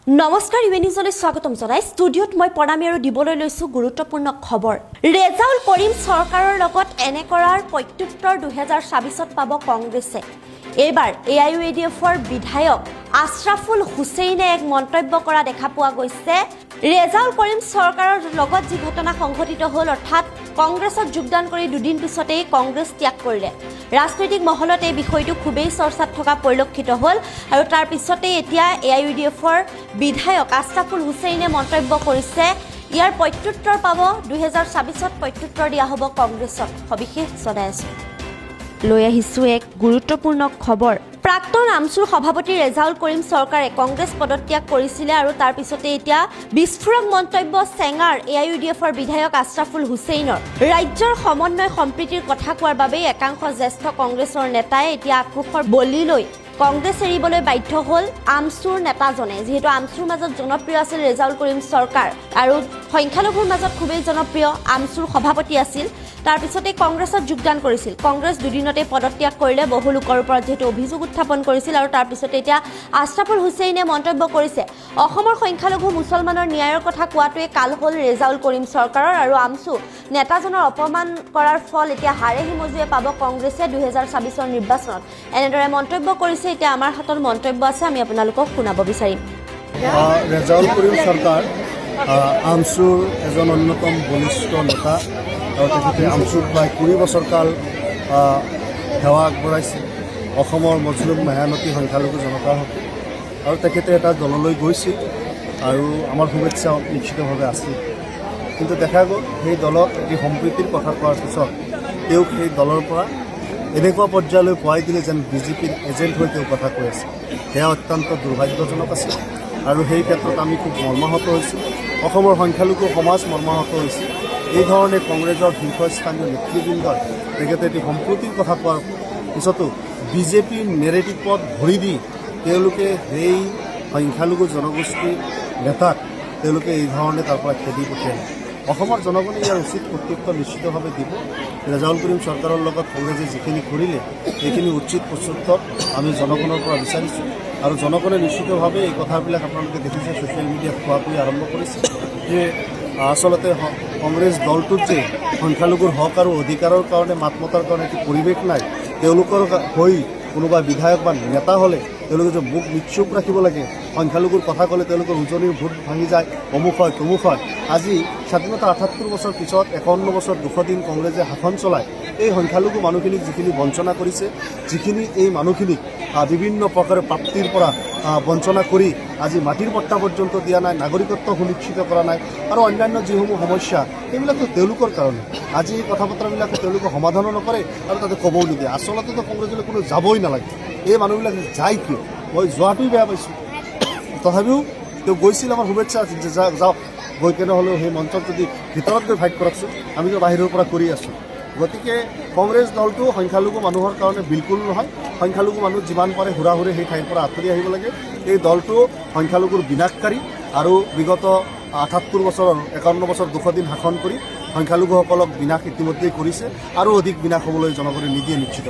নমস্কাৰ ইউনিজলৈ স্বাগতম জনাই ষ্টুডিঅ'ত মই প্ৰণামী আৰু দিবলৈ লৈছোঁ গুৰুত্বপূৰ্ণ খবৰ। ৰেজাউল কৰিম চৰকাৰৰ লগত এনে কৰাৰ প্ৰত্যুত্তৰ 2024ত পাব কংগ্ৰেছে। এইবাৰ AIUDFৰ বিধায়ক আশৰাফুল হুছেইনে এক মন্তব্য কৰা দেখা পোৱা গৈছে। ৰেজাউল কৰিম চৰকাৰৰ লগত যি ঘটনা সংঘটিত হ'ল, অৰ্থাৎ কংগ্ৰেছত যোগদান কৰি দুদিন পিছতেই কংগ্ৰেছ ত্যাগ কৰিলে। ৰাজনৈতিক মহলত এই বিষয়টো খুবেই চৰ্চাত থকা পৰিলক্ষিত হ'ল আৰু তাৰ পিছতেই এতিয়া AIUDFৰ বিধায়ক আশৰাফুল হুছেইনে মন্তব্য কৰিছে, ইয়াৰ প্ৰত্যুত্তৰ পাব 2024ত প্ৰত্যুত্তৰ দিয়া হ'ব কংগ্ৰেছত। সবিশেষ জনাই আছোঁ। লৈ আহিছোঁ এক গুৰুত্বপূৰ্ণ খবৰ। প্ৰাক্তন আমচুৰ সভাপতি ৰেজাউল কৰিম চৰকাৰে কংগ্ৰেছ পদত্যাগ কৰিছিলে আৰু তাৰ পিছতে এতিয়া বিস্ফোৰক মন্তব্য চেঙাৰ AIUDFৰ বিধায়ক আশৰাফুল হুছেইনৰ। ৰাজ্যৰ সমন্বয় সম্প্ৰীতিৰ কথা কোৱাৰ বাবেই একাংশ জ্যেষ্ঠ কংগ্ৰেছৰ নেতাই এতিয়া আক্ৰোশৰ বলি লৈ কংগ্ৰেছ এৰিবলৈ বাধ্য হ'ল আমচুৰ নেতাজনে। যিহেতু আমচুৰ মাজত জনপ্ৰিয় আছিল ৰেজাউল কৰিম চৰকাৰ আৰু সংখ্যালঘুৰ মাজত খুবেই জনপ্ৰিয় আমচুৰ সভাপতি আছিল। তাৰ পিছতে কংগ্ৰেছত যোগদান কৰিছিল। কংগ্ৰেছ দুদিনতে পদত্যাগ কৰিলে, বহু লোকৰ ওপৰত যিহেতু অভিযোগ উত্থাপন কৰিছিল আৰু তাৰ পিছতে এতিয়া আশৰাফুল হুছেইনে মন্তব্য কৰিছে, অসমৰ সংখ্যালঘু মুছলমানৰ ন্যায়ৰ কথা কোৱাটোৱে কাল হ'ল ৰেজাউল কৰিম চৰকাৰৰ আৰু আমচু নেতাজনৰ অপমান কৰাৰ ফল এতিয়া হাড়ে হিমজুৱে পাব কংগ্ৰেছে 2024ৰ নিৰ্বাচনত। এনেদৰে মন্তব্য কৰিছে। এতিয়া আমাৰ হাতত মন্তব্য আছে, আমি আপোনালোকক শুনাব বিচাৰিম। ৰেজাউল কৰিম চৰকাৰ আমচুৰ এজন অন্যতম বলিষ্ঠ নেতা আৰু তেখেতে আমচুক প্ৰায় 20 বছৰকাল সেৱা আগবঢ়াইছে অসমৰ মজলুম মেহনতি সংখ্যালঘু জনতাৰ হকে। আৰু তেখেতে এটা দললৈ গৈছিল আৰু আমাৰ শুভেচ্ছা নিশ্চিতভাৱে আছিল। কিন্তু দেখা গ'ল সেই দলত এটি সম্প্ৰীতিৰ কথা কোৱাৰ পিছত তেওঁক সেই দলৰ পৰা এনেকুৱা পৰ্যায়লৈ পোৱাই দিলে যেন বিজেপিৰ এজেণ্ট হৈ তেওঁ কথা কৈ আছে। সেয়া অত্যন্ত দুৰ্ভাগ্যজনক আছিল আৰু সেই ক্ষেত্ৰত আমি খুব মৰ্মাহত হৈছোঁ। অসমৰ সংখ্যালঘু সমাজ মৰ্মাহত হৈছে। এই ধৰণে কংগ্ৰেছৰ শীৰ্ষস্থানীয় নেতৃবৃন্দই তেখেতে এটি সম্প্ৰীতিৰ কথা কোৱাৰ পিছতো বিজেপিৰ নেৰেটিভত ভৰি দি তেওঁলোকে সেই সংখ্যালঘু জনগোষ্ঠীৰ নেতাক তেওঁলোকে এই ধৰণে তাৰ পৰা খেদি পঠিয়ালে। অসমৰ জনগণে ইয়াৰ উচিত প্ৰত্যুত্তৰ নিশ্চিতভাৱে দিব। ৰেজাউল কৰিম চৰকাৰৰ লগত কংগ্ৰেছে যিখিনি কৰিলে সেইখিনি উচিত প্ৰত্যুত্তৰ আমি জনগণৰ পৰা বিচাৰিছোঁ আৰু জনগণে নিশ্চিতভাৱে এই কথাবিলাক আপোনালোকে দেখিছে, ছ'চিয়েল মিডিয়াত কোৱাকৈ আৰম্ভ কৰিছে যে আচলতে কংগ্ৰেছ দলটোত যে সংখ্যালঘুৰ হক আৰু অধিকাৰৰ কাৰণে মাত মতাৰ কাৰণে এটি পৰিৱেশ নাই। তেওঁলোকৰ হৈ কোনোবা বিধায়ক বা নেতা হ'লে তেওঁলোকে যে মুখ নিশ্চুপ ৰাখিব লাগে, সংখ্যালঘুৰ কথা ক'লে তেওঁলোকৰ উজনিৰ ভোট ভাঙি যায়, অমুক হয় তমুক হয়। আজি স্বাধীনতা 78 বছৰ পিছত 51 বছৰ 200 দিন কংগ্ৰেছে শাসন চলায় এই সংখ্যালঘু মানুহখিনিক যিখিনি বঞ্চনা কৰিছে, যিখিনি এই মানুহখিনিক বিভিন্ন প্ৰকাৰে প্ৰাপ্তিৰ পৰা বঞ্চনা কৰি আজি মাটিৰ পট্টা পৰ্যন্ত দিয়া নাই, নাগৰিকত্ব সুনিশ্চিত কৰা নাই আৰু অন্যান্য যিসমূহ সমস্যা সেইবিলাকতো তেওঁলোকৰ কাৰণে। আজি এই কথা বতৰাবিলাকে তেওঁলোকে সমাধানো নকৰে আৰু তাতে ক'বও নিদিয়ে। আচলতেতো কংগ্ৰেছলৈ কোনো যাবই নালাগে। এই মানুহবিলাকে যায় কিয়? মই যোৱাটোৱেই বেয়া পাইছোঁ। তথাপিও তেওঁ গৈছিল, আমাৰ শুভেচ্ছা আছিল যে যাওক, গৈ কেনে হ'লেও সেই মঞ্চত যদি ভিতৰত গৈ ফাইট কৰকচোন, আমিতো বাহিৰৰ পৰা কৰি আছোঁ। গতিকে কংগ্ৰেছ দলটো সংখ্যালঘু মানুহৰ কাৰণে বিলকুল নহয়। সংখ্যালঘু মানুহ যিমান পাৰে হুৰাহুৰে সেই ঠাইৰ পৰা আঁতৰি আহিব লাগে। এই দলটো সংখ্যালঘুৰ বিনাশকাৰী আৰু বিগত 78 বছৰ 51 বছৰ 200 দিন শাসন কৰি সংখ্যালঘুসকলক বিনাশ ইতিমধ্যেই কৰিছে আৰু অধিক বিনাশ হ'বলৈ জনগণে নিদিয়ে নিশ্চিত।